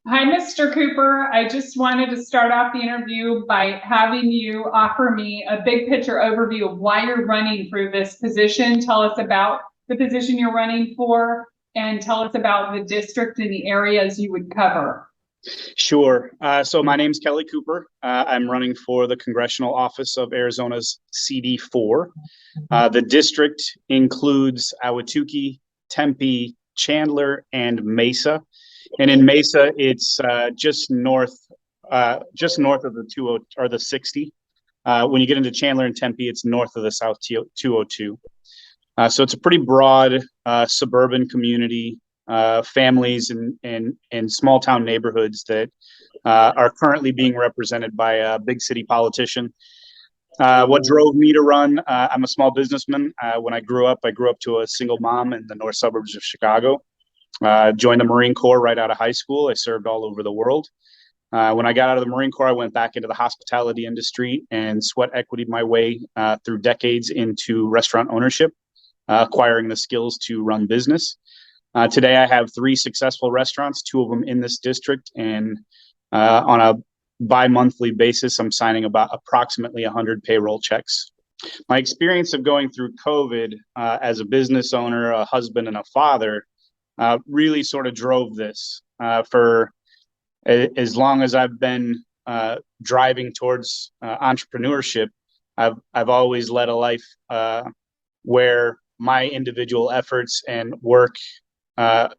Hi, Mr. Cooper. I just wanted to start off the interview by having you offer me a big picture overview of why you're running for this position. Tell us about the position you're running for and tell us about the district and the areas you would cover. Sure. So my name's Kelly Cooper. I'm running for the Congressional Office of Arizona's CD4. The district includes Ahwatukee, Tempe, Chandler, and Mesa. And in Mesa, it's just north of the 20 or the 60. When you get into Chandler and Tempe, it's north of the South 202. So it's a pretty broad suburban community, families and small town neighborhoods that are currently being represented by a big city politician. What drove me to run? I'm a small businessman. When I grew up to a single mom in the north suburbs of Chicago. Joined the Marine Corps right out of high school. I served all over the world. When I got out of the Marine Corps, I went back into the hospitality industry and sweat equity my way through decades into restaurant ownership, acquiring the skills to run business. Today, I have 3 successful restaurants, 2 of them in this district, and on a bi-monthly basis, I'm signing about approximately 100 payroll checks. My experience of going through COVID as a business owner, a husband, and a father really sort of drove this. For as long as I've been driving towards entrepreneurship, I've always led a life where my individual efforts and work are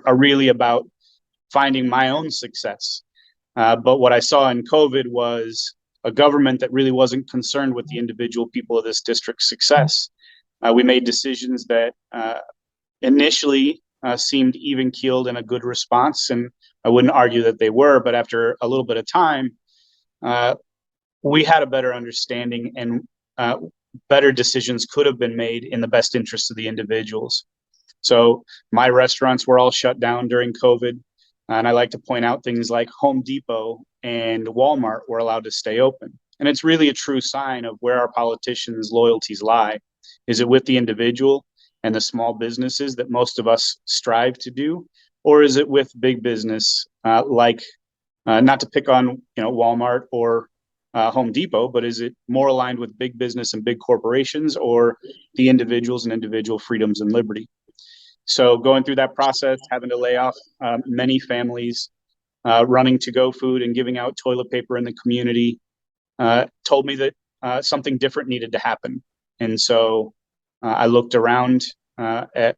really about finding my own success. But what I saw in COVID was a government that really wasn't concerned with the individual people of this district's success. We made decisions that initially seemed even keeled and a good response, and I wouldn't argue that they were, but after a little bit of time, we had a better understanding and better decisions could have been made in the best interest of the individuals. So my restaurants were all shut down during COVID. And I like to point out things like Home Depot and Walmart were allowed to stay open. And it's really a true sign of where our politicians' loyalties lie. Is it with the individual and the small businesses that most of us strive to do? Or is it with big business not to pick on Walmart or Home Depot, but is it more aligned with big business and big corporations or the individuals and individual freedoms and liberty? So going through that process, having to lay off many families, running to-go food and giving out toilet paper in the community, told me that something different needed to happen. And so I looked around at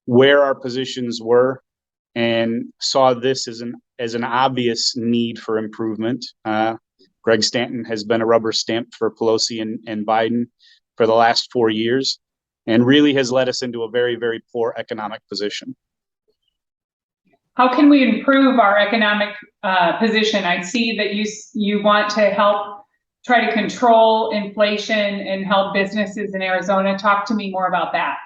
where our positions were and saw this as an obvious need for improvement. Greg Stanton has been a rubber stamp for Pelosi and Biden for the last 4 years, and really has led us into a very, very poor economic position. How can we improve our economic position? I see that you want to help try to control inflation and help businesses in Arizona. Talk to me more about that.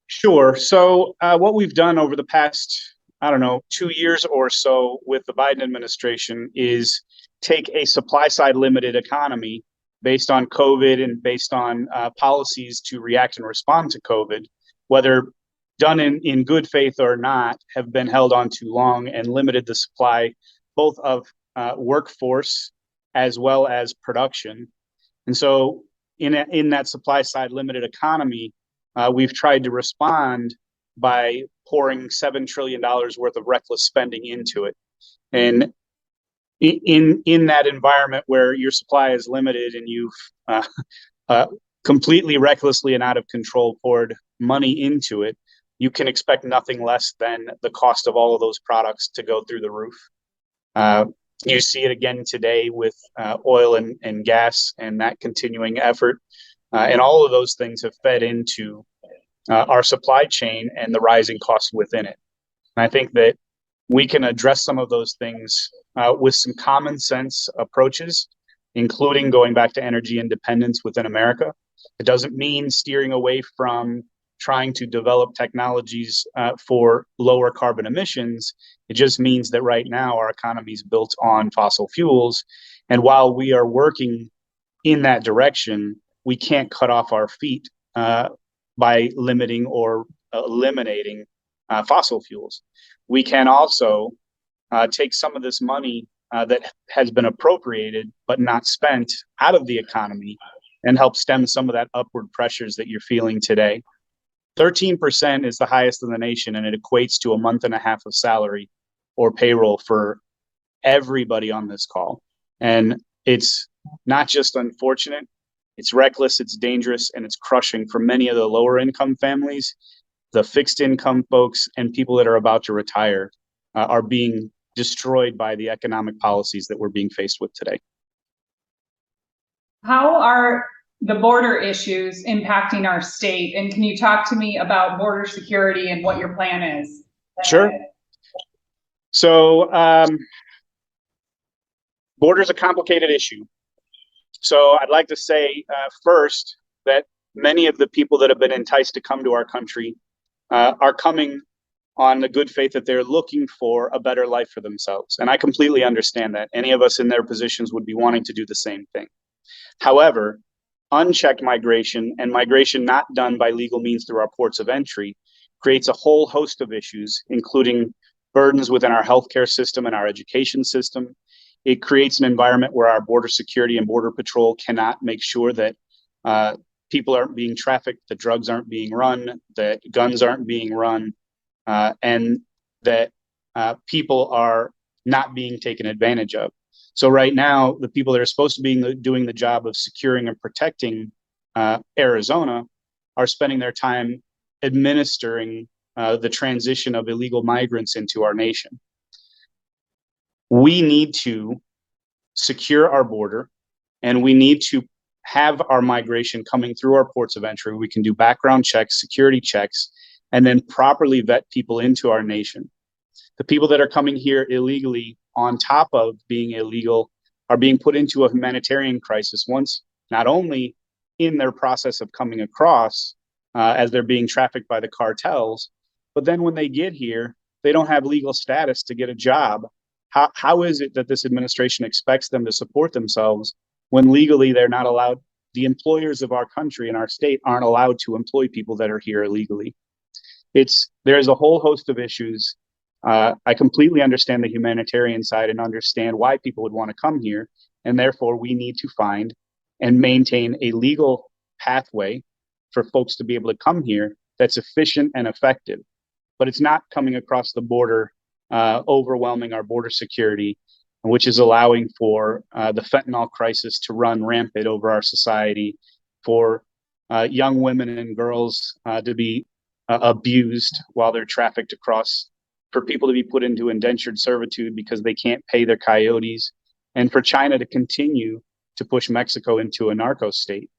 Sure. So what we've done over the past, 2 years or so with the Biden administration is take a supply side limited economy based on COVID and based on policies to react and respond to COVID, whether done in good faith or not, have been held on too long and limited the supply both of workforce as well as production. And so in that supply side limited economy, we've tried to respond by pouring $7 trillion worth of reckless spending into it. And in that environment where your supply is limited and you've completely recklessly and out of control poured money into it, you can expect nothing less than the cost of all of those products to go through the roof. You see it again today with oil and gas and that continuing effort. And all of those things have fed into our supply chain and the rising costs within it. And I think that we can address some of those things with some common sense approaches, including going back to energy independence within America. It doesn't mean steering away from trying to develop technologies for lower carbon emissions. It just means that right now our economy is built on fossil fuels. And while we are working in that direction, we can't cut off our feet by limiting or eliminating fossil fuels. we can also take some of this money that has been appropriated but not spent out of the economy and help stem some of that upward pressures that you're feeling today. 13% is the highest in the nation, and it equates to a month and a half of salary or payroll for everybody on this call. And it's not just unfortunate, it's reckless, it's dangerous, and it's crushing for many of the lower income families. The fixed income folks and people that are about to retire are being destroyed by the economic policies that we're being faced with today. How are the border issues impacting our state? And can you talk to me about border security and what your plan is? Sure. So border is a complicated issue. So I'd like to say first that many of the people that have been enticed to come to our country are coming on the good faith that they're looking for a better life for themselves. And I completely understand that. Any of us in their positions would be wanting to do the same thing. However, unchecked migration and migration not done by legal means through our ports of entry creates a whole host of issues, including burdens within our healthcare system and our education system. It creates an environment where our border security and border patrol cannot make sure that people aren't being trafficked, that drugs aren't being run, that guns aren't being run, and that people are not being taken advantage of. So right now, the people that are supposed to be doing the job of securing and protecting Arizona are spending their time administering the transition of illegal migrants into our nation. We need to secure our border, and we need to have our migration coming through our ports of entry. We can do background checks, security checks, and then properly vet people into our nation. The people that are coming here illegally, on top of being illegal, are being put into a humanitarian crisis once, not only in their process of coming across as they're being trafficked by the cartels, but then when they get here, they don't have legal status to get a job. How is it that this administration expects them to support themselves when legally they're not allowed? The employers of our country and our state aren't allowed to employ people that are here illegally. There's a whole host of issues. I completely understand the humanitarian side and understand why people would want to come here. And therefore, we need to find and maintain a legal pathway for folks to be able to come here that's efficient and effective. But it's not coming across the border, overwhelming our border security, which is allowing for the fentanyl crisis to run rampant over our society, for young women and girls to be abused while they're trafficked across, for people to be put into indentured servitude because they can't pay their coyotes, and for China to continue to push Mexico into a narco state.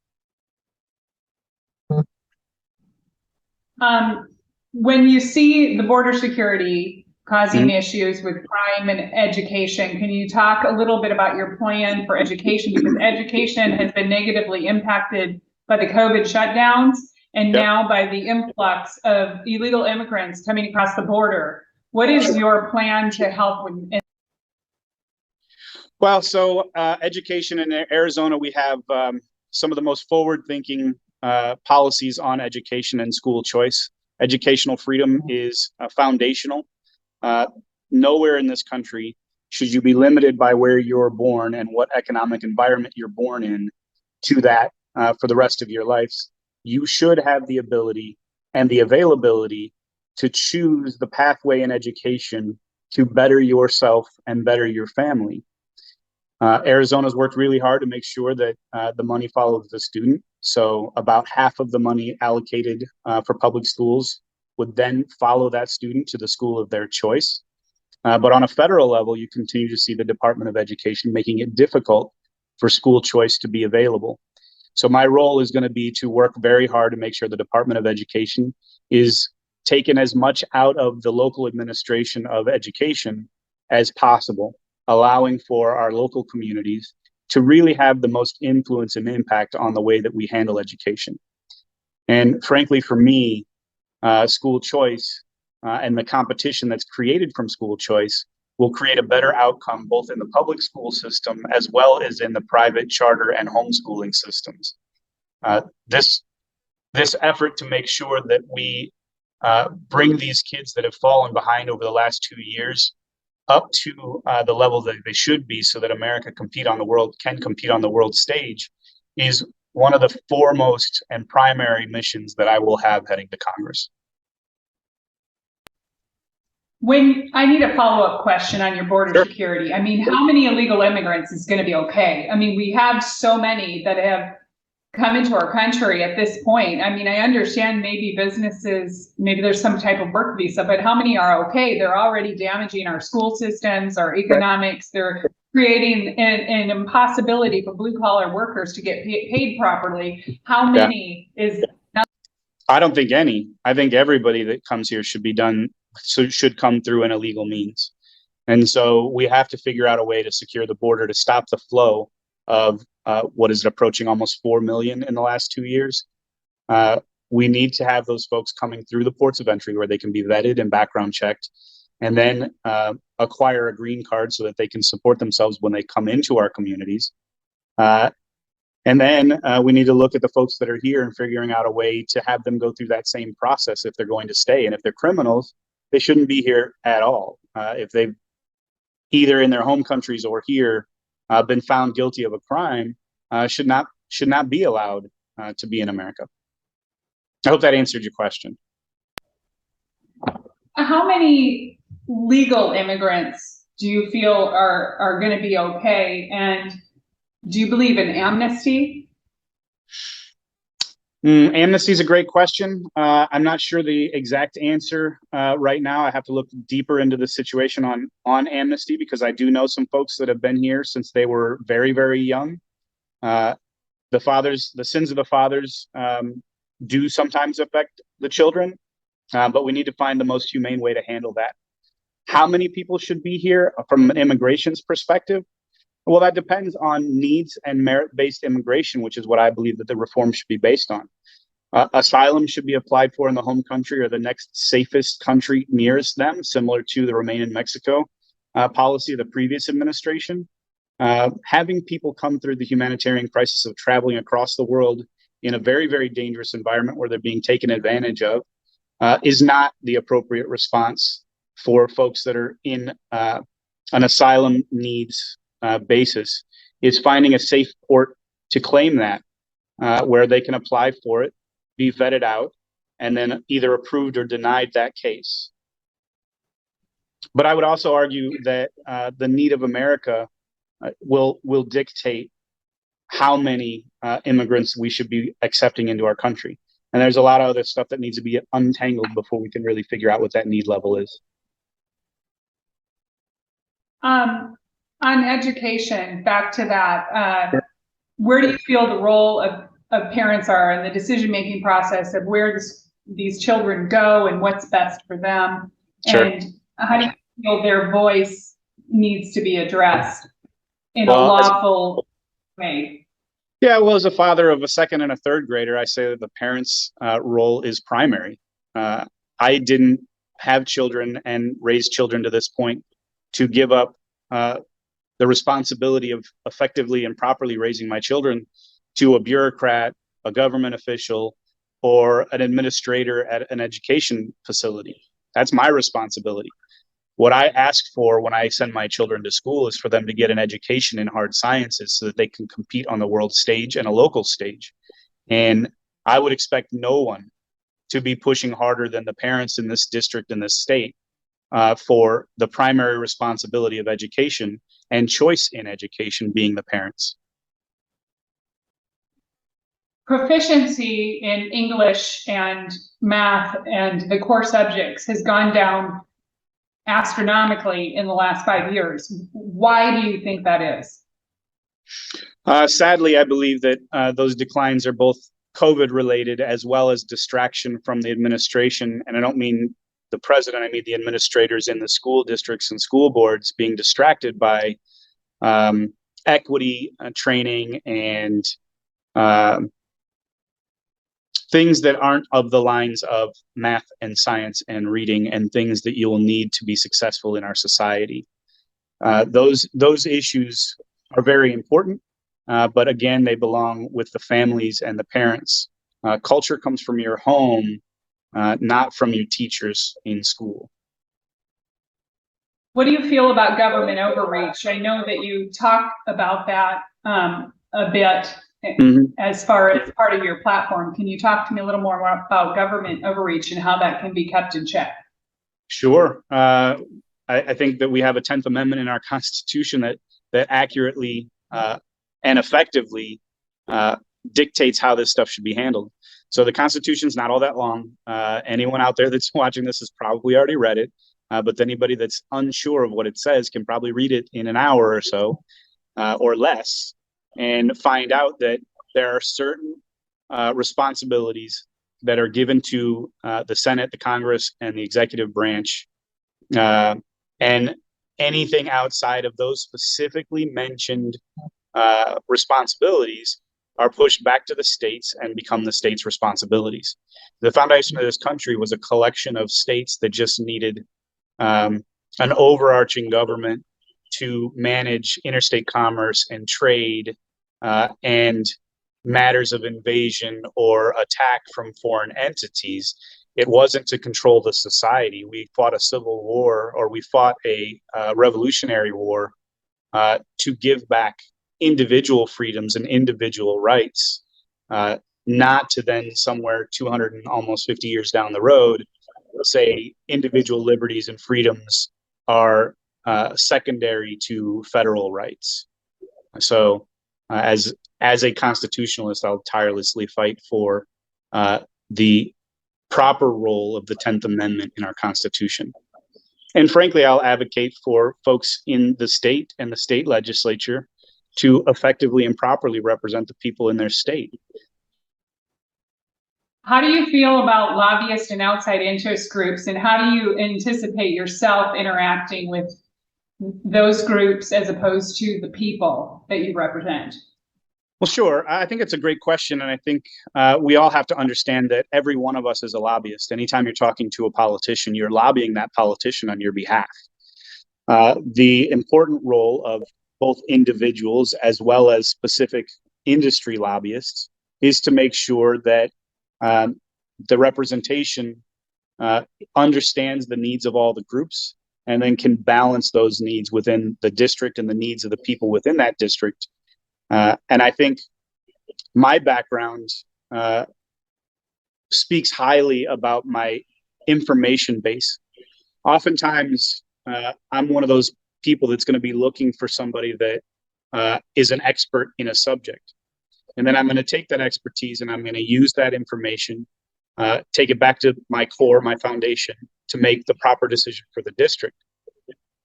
When you see the border security causing issues with crime and education, can you talk a little bit about your plan for education? Because education has been negatively impacted by the COVID shutdowns and now by the influx of illegal immigrants coming across the border. What is your plan to help with? Well, so education in Arizona, we have some of the most forward-thinking policies on education and school choice. Educational freedom is foundational. Nowhere in this country should you be limited by where you're born and what economic environment you're born in to that for the rest of your life. You should have the ability and the availability to choose the pathway in education to better yourself and better your family. Arizona's worked really hard to make sure that the money follows the student. So about half of the money allocated for public schools would then follow that student to the school of their choice. But on a federal level, you continue to see the Department of Education making it difficult for school choice to be available. So my role is going to be to work very hard to make sure the Department of Education is taking as much out of the local administration of education as possible, allowing for our local communities to really have the most influence and impact on the way that we handle education. And frankly, for me, school choice and the competition that's created from school choice will create a better outcome both in the public school system as well as in the private charter and homeschooling systems. This effort to make sure that we bring these kids that have fallen behind over the last 2 years up to the level that they should be, so that America can compete on the world stage, is one of the foremost and primary missions that I will have heading to Congress. When I need a follow-up question on your border Sure. security, I mean, how many illegal immigrants is going to be okay? I mean, we have so many that have come into our country at this point. I mean, I understand maybe businesses, maybe there's some type of work visa, but how many are okay? They're already damaging our school systems, our economics. They're creating an impossibility for blue collar workers to get paid properly. How many is? I don't think any. I think everybody that comes here should come through an illegal means. And so we have to figure out a way to secure the border to stop the flow of what is it, approaching almost 4 million in the last 2 years. We need to have those folks coming through the ports of entry where they can be vetted and background checked, and then acquire a green card so that they can support themselves when they come into our communities. And then we need to look at the folks that are here and figuring out a way to have them go through that same process if they're going to stay. And if they're criminals, they shouldn't be here at all. If they've either in their home countries or here been found guilty of a crime, should not be allowed to be in America. I hope that answered your question. How many legal immigrants do you feel are going to be okay? And do you believe in amnesty? Amnesty is a great question. I'm not sure the exact answer right now. I have to look deeper into the situation on amnesty, because I do know some folks that have been here since they were very, very young. The sins of the fathers do sometimes affect the children, but we need to find the most humane way to handle that. How many people should be here from an immigration's perspective? Well, that depends on needs and merit-based immigration, which is what I believe that the reform should be based on. Asylum should be applied for in the home country or the next safest country nearest them, similar to the Remain in Mexico policy of the previous administration. Having people come through the humanitarian crisis of traveling across the world in a very, very dangerous environment where they're being taken advantage of is not the appropriate response for folks that are in an asylum needs basis. Is finding a safe port to claim that, where they can apply for it, be vetted out, and then either approved or denied that case. But I would also argue that the need of America will dictate how many immigrants we should be accepting into our country. And there's a lot of other stuff that needs to be untangled before we can really figure out what that need level is. On education, back to that, where do you feel the role of parents are in the decision-making process of where these children go and what's best for them? Sure. And how do you feel their voice needs to be addressed in a lawful way? Yeah, well, as a father of a second and a third grader, I say that the parents' role is primary. I didn't have children and raise children to this point to give up the responsibility of effectively and properly raising my children to a bureaucrat, a government official, or an administrator at an education facility. That's my responsibility. What I ask for when I send my children to school is for them to get an education in hard sciences so that they can compete on the world stage and a local stage. And I would expect no one to be pushing harder than the parents in this district, in this state, for the primary responsibility of education and choice in education being the parents. Proficiency in English and math and the core subjects has gone down astronomically in the last 5 years. Why do you think that is? Sadly, I believe that those declines are both COVID related as well as distraction from the administration. And I don't mean the president, I mean the administrators in the school districts and school boards being distracted by equity training and things that aren't of the lines of math and science and reading and things that you will need to be successful in our society. Those issues are very important, but again, they belong with the families and the parents. Culture comes from your home, not from your teachers in school. What do you feel about government overreach? I know that you talk about that a bit as far as part of your platform. Can you talk to me a little more about government overreach and how that can be kept in check? Sure. I think that we have a 10th Amendment in our Constitution that accurately and effectively dictates how this stuff should be handled. So the Constitution's not all that long. Anyone out there that's watching this has probably already read it. But anybody that's unsure of what it says can probably read it in an hour or so or less and find out that there are certain responsibilities that are given to the Senate, the Congress, and the executive branch. And anything outside of those specifically mentioned responsibilities are pushed back to the states and become the states' responsibilities. The foundation of this country was a collection of states that just needed an overarching government to manage interstate commerce and trade and matters of invasion or attack from foreign entities. It wasn't to control the society. We fought a civil war, or we fought a revolutionary war to give back individual freedoms and individual rights, not to then somewhere 200 and almost 50 years down the road say individual liberties and freedoms are secondary to federal rights. So as a constitutionalist, I'll tirelessly fight for the proper role of the 10th Amendment in our Constitution. And frankly, I'll advocate for folks in the state and the state legislature to effectively and properly represent the people in their state. How do you feel about lobbyists and outside interest groups, and how do you anticipate yourself interacting with those groups as opposed to the people that you represent? Well, sure. I think it's a great question. And I think we all have to understand that every one of us is a lobbyist. Anytime you're talking to a politician, you're lobbying that politician on your behalf. The important role of both individuals as well as specific industry lobbyists is to make sure that the representation understands the needs of all the groups and then can balance those needs within the district and the needs of the people within that district. And I think my background speaks highly about my information base. Oftentimes, I'm one of those people that's going to be looking for somebody that is an expert in a subject. And then I'm going to take that expertise and I'm going to use that information, take it back to my core, my foundation, to make the proper decision for the district.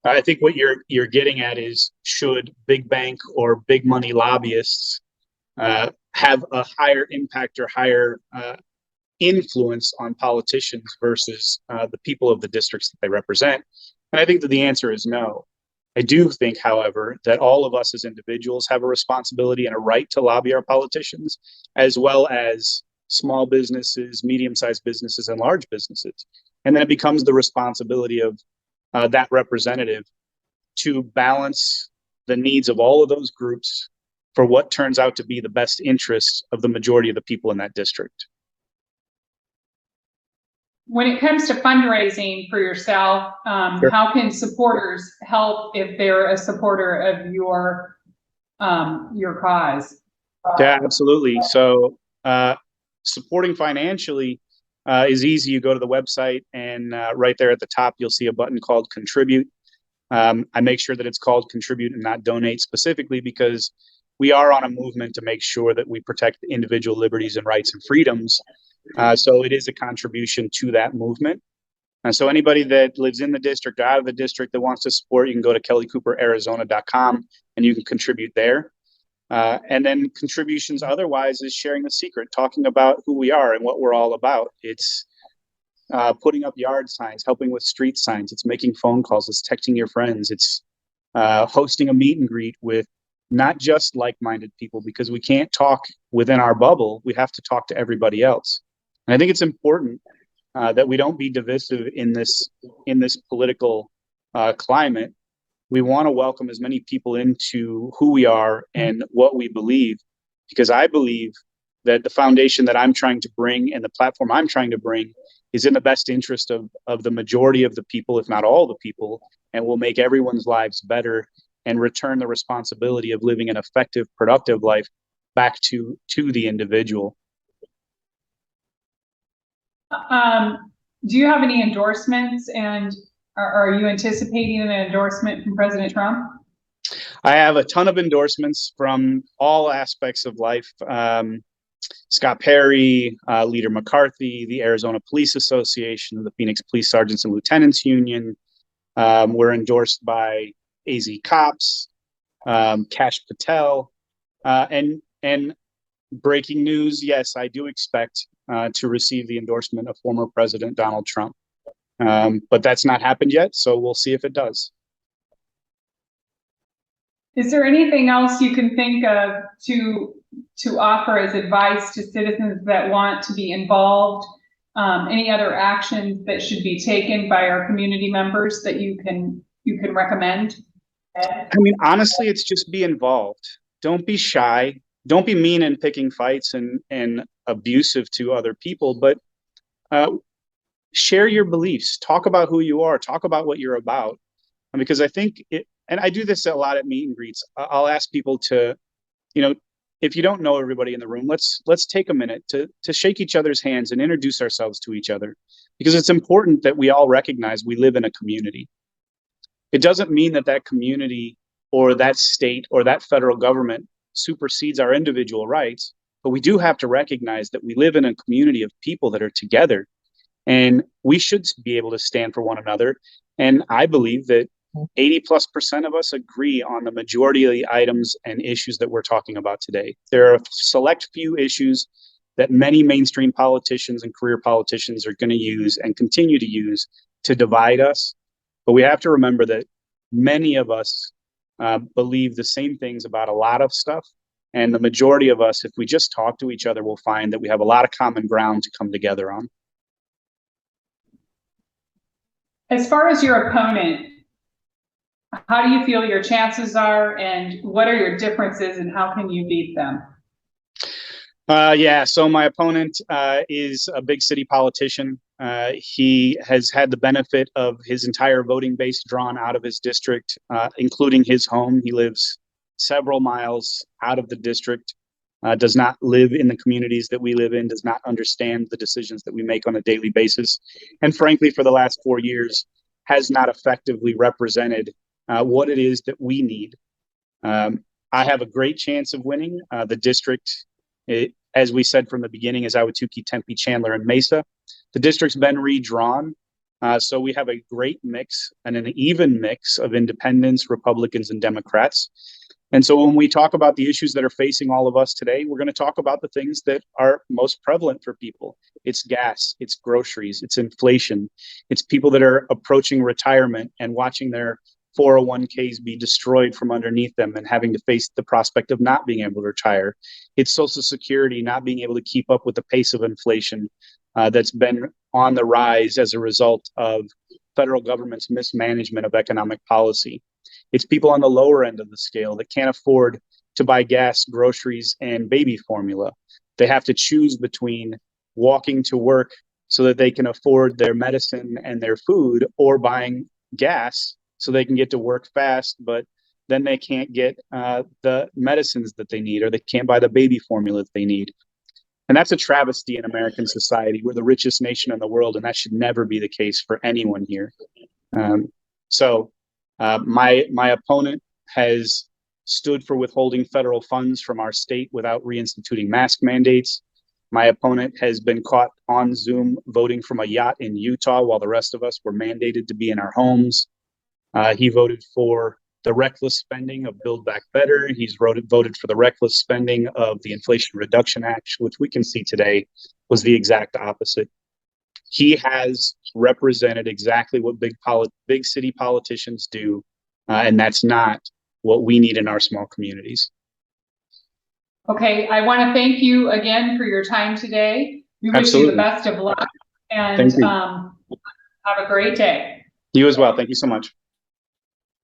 I think what you're getting at is, should big bank or big money lobbyists have a higher impact or higher influence on politicians versus the people of the districts that they represent? And I think that the answer is no. I do think, however, that all of us as individuals have a responsibility and a right to lobby our politicians, as well as small businesses, medium-sized businesses, and large businesses. And then it becomes the responsibility of that representative to balance the needs of all of those groups for what turns out to be the best interests of the majority of the people in that district. When it comes to fundraising for yourself, Sure. How can supporters help if they're a supporter of your cause? Yeah, absolutely. So supporting financially is easy. You go to the website and right there at the top, you'll see a button called Contribute. I make sure that it's called Contribute and not Donate specifically because we are on a movement to make sure that we protect individual liberties and rights and freedoms. So it is a contribution to that movement. So anybody that lives in the district or out of the district that wants to support, you can go to kellycooperarizona.com and you can contribute there. And then contributions otherwise is sharing the secret, talking about who we are and what we're all about. It's putting up yard signs, helping with street signs. It's making phone calls. It's texting your friends. It's hosting a meet and greet with not just like-minded people, because we can't talk within our bubble. We have to talk to everybody else. And I think it's important that we don't be divisive in this political climate. We want to welcome as many people into who we are and what we believe, because I believe that the foundation that I'm trying to bring and the platform I'm trying to bring is in the best interest of the majority of the people, if not all the people, and will make everyone's lives better and return the responsibility of living an effective, productive life back to the individual. Do you have any endorsements, and are you anticipating an endorsement from President Trump? I have a ton of endorsements from all aspects of life. Scott Perry, Leader McCarthy, the Arizona Police Association, the Phoenix Police Sergeants and Lieutenants Union. We're endorsed by AZ Cops, Kash Patel, and breaking news, yes, I do expect to receive the endorsement of former President Donald Trump. But that's not happened yet, so we'll see if it does. Is there anything else you can think of to offer as advice to citizens that want to be involved? Any other actions that should be taken by our community members that you can recommend? I mean, honestly, it's just be involved. Don't be shy. Don't be mean and picking fights and abusive to other people, but share your beliefs. Talk about who you are. Talk about what you're about. Because I think and I do this a lot at meet and greets. I'll ask people to, if you don't know everybody in the room, let's take a minute to shake each other's hands and introduce ourselves to each other, because it's important that we all recognize we live in a community. It doesn't mean that community or that state or that federal government supersedes our individual rights, but we do have to recognize that we live in a community of people that are together, and we should be able to stand for one another. And I believe that 80+% of us agree on the majority of the items and issues that we're talking about today. There are a select few issues that many mainstream politicians and career politicians are going to use and continue to use to divide us. But we have to remember that many of us believe the same things about a lot of stuff. And the majority of us, if we just talk to each other, will find that we have a lot of common ground to come together on. As far as your opponent, how do you feel your chances are, and what are your differences, and how can you beat them? Yeah, so my opponent is a big city politician. He has had the benefit of his entire voting base drawn out of his district, including his home. He lives several miles out of the district, does not live in the communities that we live in, does not understand the decisions that we make on a daily basis, and frankly, for the last 4 years, has not effectively represented what it is that we need. I have a great chance of winning. The district, as we said from the beginning, is Ahwatukee, Tempe, Chandler, and Mesa. The district's been redrawn, so we have a great mix and an even mix of independents, Republicans, and Democrats. And so when we talk about the issues that are facing all of us today, we're going to talk about the things that are most prevalent for people. It's gas, it's groceries, it's inflation, it's people that are approaching retirement and watching their 401ks be destroyed from underneath them and having to face the prospect of not being able to retire. It's Social Security not being able to keep up with the pace of inflation that's been on the rise as a result of federal government's mismanagement of economic policy. It's people on the lower end of the scale that can't afford to buy gas, groceries, and baby formula. They have to choose between walking to work so that they can afford their medicine and their food, or buying gas so they can get to work fast, but then they can't get the medicines that they need, or they can't buy the baby formula that they need. And that's a travesty in American society. We're the richest nation in the world, and that should never be the case for anyone here. My opponent has stood for withholding federal funds from our state without reinstituting mask mandates. My opponent has been caught on Zoom voting from a yacht in Utah while the rest of us were mandated to be in our homes. He voted for the reckless spending of Build Back Better. He's voted for the reckless spending of the Inflation Reduction Act, which we can see today was the exact opposite. He has represented exactly what big city politicians do, and that's not what we need in our small communities. Okay, I want to thank you again for your time today. We wish Absolutely. you the best of luck, and have a great day. You as well. Thank you so much.